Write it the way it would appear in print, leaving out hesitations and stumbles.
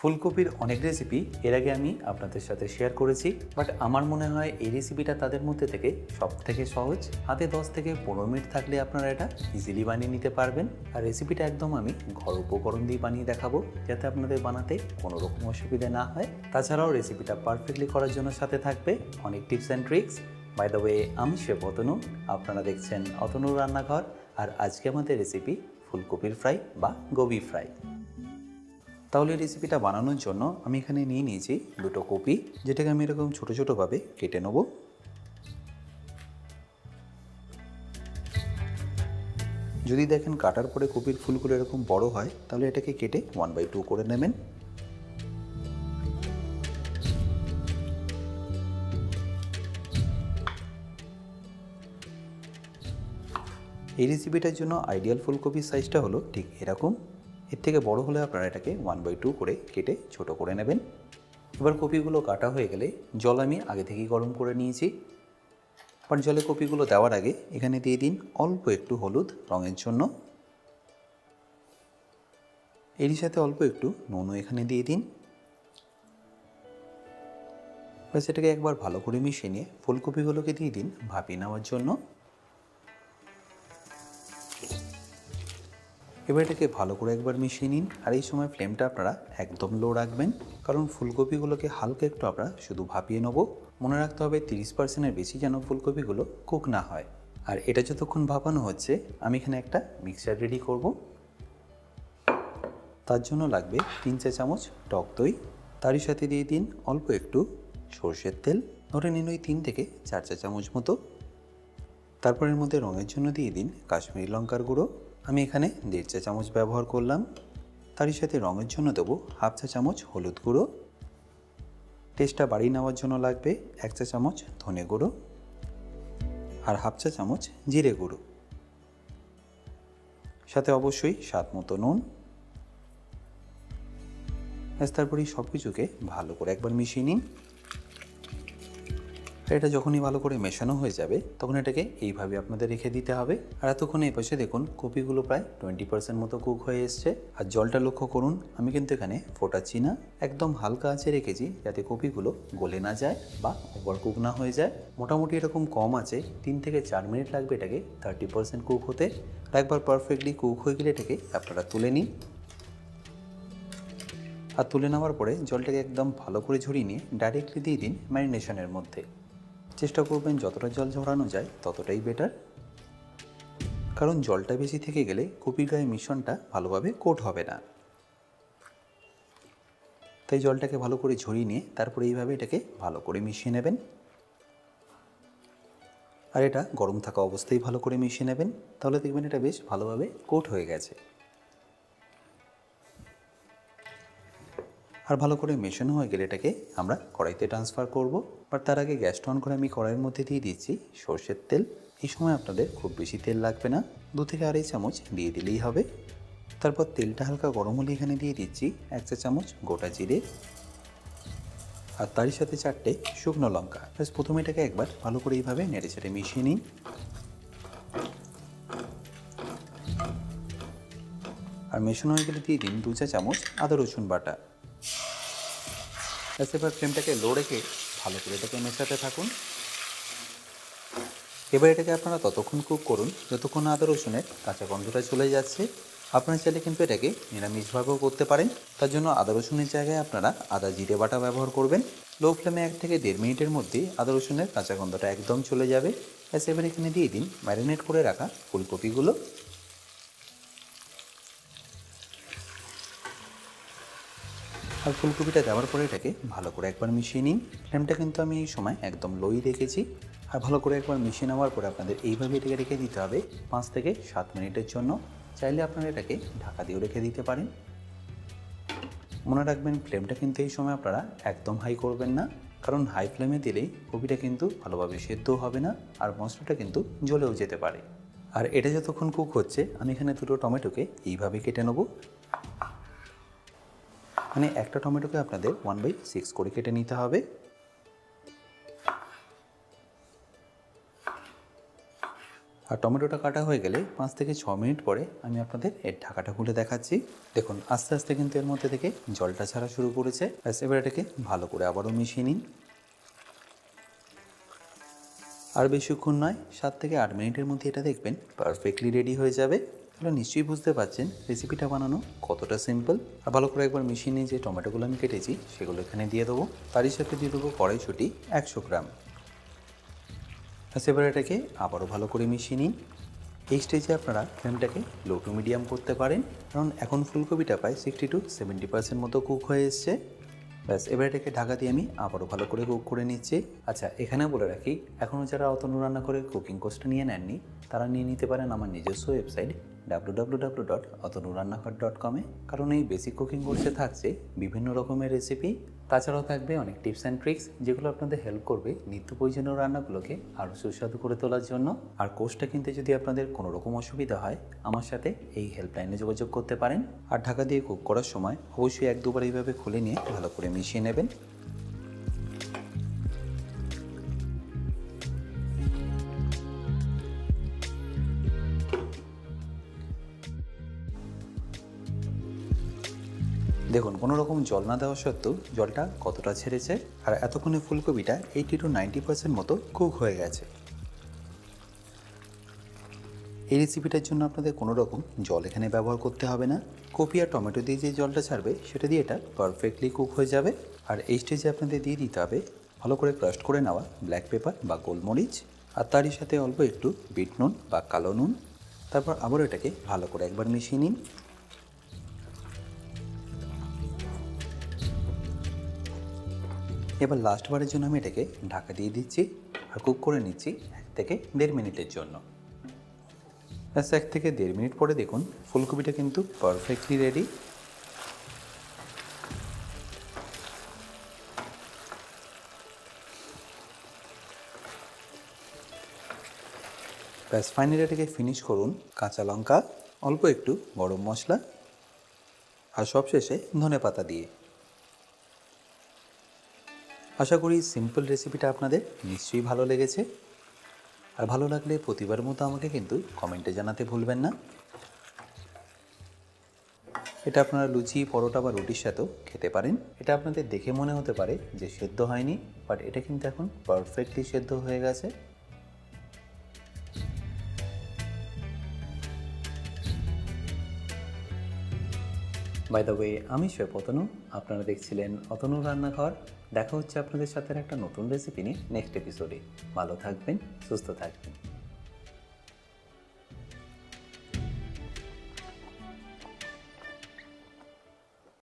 ফুলকপির অনেক রেসিপি এর আগে আমি আপনাদের সাথে শেয়ার করেছি, বাট আমার মনে হয় এই রেসিপিটা তাদের মধ্যে থেকে সব থেকে সহজ। হাতে 10 থেকে 15 মিনিট থাকলে আপনারা এটা ইজিলি বানিয়ে নিতে পারবেন। আর রেসিপিটা একদম আমি ঘরোয়া উপকরণ দিয়ে বানিয়ে দেখাবো, যাতে আপনাদের বানাতে কোনো রকম অসুবিধা না হয়। তাছাড়াও রেসিপিটা পারফেক্টলি করার জন্য সাথে থাকবে অনেক tips and tricks. By the way, আমি শেফ অতনু, আপনারা দেখছেন অতনুর রান্নাঘর। আর আজকে আমাদের রেসিপি ফুলকপির ফ্রাই বা গোবি ফ্রাই। তাহলে রেসিপিটা বানানোর জন্য আমি এখানে নিয়ে নিয়েছি দুটো কপি, যেটাকে আমি এরকম ছোটো ছোটোভাবে কেটে নেব। যদি দেখেন কাটার পরে কপির ফুলগুলো এরকম বড় হয়, তাহলে এটাকে কেটে 1/2 করে নেবেন। এই রেসিপিটার জন্য আইডিয়াল ফুলকপির সাইজটা হলো ঠিক এরকম। এর থেকে বড় হলে আপনারা এটাকে 1/2 করে কেটে ছোট করে নেবেন। এবার কপিগুলো কাটা হয়ে গেলে জল আমি আগে থেকেই গরম করে নিয়েছি। আর জলে কপিগুলো দেওয়ার আগে এখানে দিয়ে দিন অল্প একটু হলুদ রঙের জন্য। এরই সাথে অল্প একটু নুনও এখানে দিয়ে দিন। ব্যাস, এটাকে একবার ভালো করে মিশিয়ে নিয়ে ফুলকপিগুলোকে দিয়ে দিন ভাপিয়ে নেওয়ার জন্য। এবার এটাকে ভালো করে একবার মিশিয়ে নিন। আর এই সময় ফ্লেমটা আপনারা একদম লো রাখবেন, কারণ ফুলকপিগুলোকে হালকা একটু আমরা শুধু ভাপিয়ে নেব। মনে রাখতে হবে 30%-এর বেশি যেন ফুলকপিগুলো কুক না হয়। আর এটা যতক্ষণ ভাপানো হচ্ছে, আমি এখানে একটা মিক্সচার রেডি করব। তার জন্য লাগবে 3 চা চামচ টক দই, তারই সাথে দিয়ে দিন অল্প একটু সরষের তেল, ধরে নিন ওই 3 থেকে 4 চা চামচ মতো। তারপর এর মধ্যে রঙের জন্য দিয়ে দিন কাশ্মীরি লঙ্কার গুঁড়ো, আমি এখানে 1.5 চা চামচ ব্যবহার করলাম। তারই সাথে রঙের জন্য দেবো 1/2 চা চামচ হলুদ গুঁড়ো। টেস্টটা বাড়িয়ে নেওয়ার জন্য লাগবে 1 চা চামচ ধনে গুঁড়ো আর 1/2 চা চামচ জিরে গুঁড়ো, সাথে অবশ্যই স্বাদ মতো নুন। তারপরেই সব কিছুকে ভালো করে একবার মিশিয়ে নিন। এটা যখনই ভালো করে মেশানো হয়ে যাবে, তখন এটাকে এইভাবে আপনাদের রেখে দিতে হবে। আর এতক্ষণ এই পাশে দেখুন কপিগুলো প্রায় 20% মতো কুক হয়ে এসছে। আর জলটা লক্ষ্য করুন, আমি কিন্তু এখানে ফোটাচ্ছি না, একদম হালকা আঁচে রেখেছি, যাতে কপিগুলো গলে না যায় বা ওভার কুক না হয়ে যায়। মোটামুটি এরকম কম আছে 3 থেকে 4 মিনিট লাগবে এটাকে 30% কুক হতে। আর একবার পারফেক্টলি কুক হয়ে গেলে এটাকে আপনারা তুলে নিন। আর তুলে নেওয়ার পরে জলটাকে একদম ভালো করে ঝরিয়ে নিয়ে ডাইরেক্টলি দিয়ে দিন ম্যারিনেশনের মধ্যে। চেষ্টা করবেন যতটা জল ঝরানো যায় ততটাই বেটার, কারণ জলটা বেশি থেকে গেলে কপির গায়ে মিশ্রণটা ভালোভাবে কোট হবে না। তাই জলটাকে ভালো করে ঝরিয়ে নিয়ে তারপরে এইভাবে এটাকে ভালো করে মিশিয়ে নেবেন। আর এটা গরম থাকা অবস্থায় ভালো করে মিশিয়ে নেবেন, তাহলে দেখবেন এটা বেশ ভালোভাবে কোট হয়ে গেছে। আর ভালো করে মেশানো হয়ে গেলে এটাকে আমরা কড়াইতে ট্রান্সফার করব। বাট তার আগে গ্যাসটা অন করে আমি কড়াইয়ের মধ্যে দিয়ে দিচ্ছি সরষের তেল। এই সময় আপনাদের খুব বেশি তেল লাগবে না, 2 থেকে 2.5 চামচ দিয়ে দিলেই হবে। তারপর তেলটা হালকা গরম হলে এখানে দিয়ে দিচ্ছি 1 চা চামচ গোটা জিরে আর তারই সাথে 4টে শুকনো লঙ্কা। ব্যাস, প্রথমে এটাকে একবার ভালো করে এইভাবে নেড়ে চেড়ে মিশিয়ে নিন। আর মেশানো হয়ে গেলে দিয়ে দিন 2 চা চামচ আদা রসুন বাটা। এবার ফ্লেমটাকে লো রেখে ভালো করে এটাকে মেশাতে থাকুন। এবার এটাকে আপনারা ততক্ষণ কুক করুন যতক্ষণ আদা রসুনের কাঁচা গন্ধটা চলে যাচ্ছে। আপনারা চাইলে কিন্তু এটাকে নিরামিষভাবেও করতে পারেন। তার জন্য আদা রসুনের জায়গায় আপনারা আদা জিরে বাটা ব্যবহার করবেন। লো ফ্লেমে 1 থেকে 1.5 মিনিটের মধ্যেই আদা রসুনের কাঁচা গন্ধটা একদম চলে যাবে। এবার এখানে দিয়ে দিন ম্যারিনেট করে রাখা ফুলকপিগুলো। আর ফুলকপিটা দেওয়ার পরে এটাকে ভালো করে একবার মিশিয়ে নিন। ফ্লেমটা কিন্তু আমি এই সময় একদম লোই রেখেছি। আর ভালো করে একবার মিশিয়ে নেওয়ার পরে আপনাদের এইভাবে এটাকে রেখে দিতে হবে 5 থেকে 7 মিনিটের জন্য। চাইলে আপনারা এটাকে ঢাকা দিয়েও রেখে দিতে পারেন। মনে রাখবেন ফ্লেমটা কিন্তু এই সময় আপনারা একদম হাই করবেন না, কারণ হাই ফ্লেমে দিলেই কপিটা কিন্তু ভালোভাবে সেদ্ধও হবে না আর মশলাটা কিন্তু জ্বলেও যেতে পারে। আর এটা যতক্ষণ কুক হচ্ছে, আমি এখানে 2টো টমেটোকে এইভাবে কেটে নেব। মানে একটা টমেটোকে আপনাদের 1/6 করে কেটে নিতে হবে। আর টমেটোটা কাটা হয়ে গেলে 5 থেকে 6 মিনিট পরে আমি আপনাদের এর ঢাকাটা খুলে দেখাচ্ছি। দেখুন আস্তে আস্তে কিন্তু এর মধ্যে থেকে জলটা ছাড়া শুরু করেছে। ব্যাস এবার এটাকে ভালো করে আবারও মিশিয়ে নিন। আর বেশিক্ষণ নয়, 7 থেকে 8 মিনিটের মধ্যে এটা দেখবেন পারফেক্টলি রেডি হয়ে যাবে। তাহলে নিশ্চয়ই বুঝতে পারছেন রেসিপিটা বানানো কতটা সিম্পল। আর ভালো করে একবার মিশিয়ে নিয়ে যে টমেটোগুলো আমি কেটেছি সেগুলো এখানে দিয়ে দেবো। তারই সাথে দিয়ে দেবো কড়াইশুঁটি 100 গ্রাম। এবার এটাকে আবারও ভালো করে মিশিয়ে নিন। এই স্টেজে আপনারা ফ্লেমটাকে লো টু মিডিয়াম করতে পারেন, কারণ এখন ফুলকপিটা প্রায় 60 to 70% মতো কুক হয়ে এসছে। ব্যাস এবার এটাকে ঢাকা দিয়ে আমি আবারও ভালো করে কুক করে নিচ্ছি। আচ্ছা, এখানে বলে রাখি, এখনও যারা অতনু রান্না করে কুকিং কোর্সটা নিয়ে নেননি তারা নিয়ে নিতে পারেন আমার নিজস্ব ওয়েবসাইট www.otonurannaghar.com এ, কারণ এই বেসিক কুকিং কোর্সে থাকছে বিভিন্ন রকমের রেসিপি। তাছাড়াও থাকবে অনেক টিপস অ্যান্ড ট্রিক্স যেগুলো আপনাদের হেল্প করবে নিত্য প্রয়োজনীয় রান্নাগুলোকে আরও সুস্বাদু করে তোলার জন্য। আর কোর্সটা কিনতে যদি আপনাদের কোনো রকম অসুবিধা হয় আমার সাথে এই হেল্পলাইনে যোগাযোগ করতে পারেন। আর ঢাকা দিয়ে কুক করার সময় অবশ্যই 1-2 বার এইভাবে খুলে নিয়ে ভালো করে মিশিয়ে নেবেন। দেখুন কোনো রকম জল না দেওয়া সত্ত্বেও জলটা কতটা ছেড়েছে। আর এতক্ষণে ফুলকপিটা 80 to 90% মতো কুক হয়ে গেছে। এই রেসিপিটার জন্য আপনাদের কোনো রকম জল এখানে ব্যবহার করতে হবে না। কপি আর টমেটো দিয়ে যে জলটা ছাড়বে সেটা দিয়ে এটা পারফেক্টলি কুক হয়ে যাবে। আর এই স্টেজে আপনাদের দিয়ে দিতে হবে ভালো করে ক্রাস্ট করে নেওয়া ব্ল্যাক পেপার বা গোলমরিচ, আর তারই সাথে অল্প একটু বিট নুন বা কালো নুন। তারপর আবার এটাকে ভালো করে একবার মিশিয়ে নিন। এবার লাস্টবারের জন্য আমি এটাকে ঢাকা দিয়ে দিচ্ছি আর কুক করে নিচ্ছি 1 থেকে 1.5 মিনিটের জন্য। ব্যাস 1 থেকে 1.5 মিনিট পরে দেখুন ফুলকপিটা কিন্তু পারফেক্টলি রেডি। ব্যাস ফাইনালি এটাকে ফিনিশ করুন কাঁচা লঙ্কা, অল্প একটু গরম মশলা আর সবশেষে ধনেপাতা দিয়ে। আশা করি সিম্পল রেসিপিটা আপনাদের নিশ্চয়ই ভালো লেগেছে। আর ভালো লাগলে প্রতিবার মতো আমাকে কিন্তু কমেন্টে জানাতে ভুলবেন না। এটা আপনারা লুচি, পরোটা বা রুটির সাথেও খেতে পারেন। এটা আপনাদের দেখে মনে হতে পারে যে সেদ্ধ হয়নি, বাট এটা কিন্তু এখন পারফেক্টলি সেদ্ধ হয়ে গেছে। বাই দ্য ওয়ে, আমি শেফ অতনু, আপনারা দেখছিলেন অতনু রান্নাঘর। দেখা হচ্ছে আপনাদের সাথে একটা নতুন রেসিপি নিয়ে নেক্সট এপিসোডে। ভালো থাকবেন, সুস্থ থাকবেন।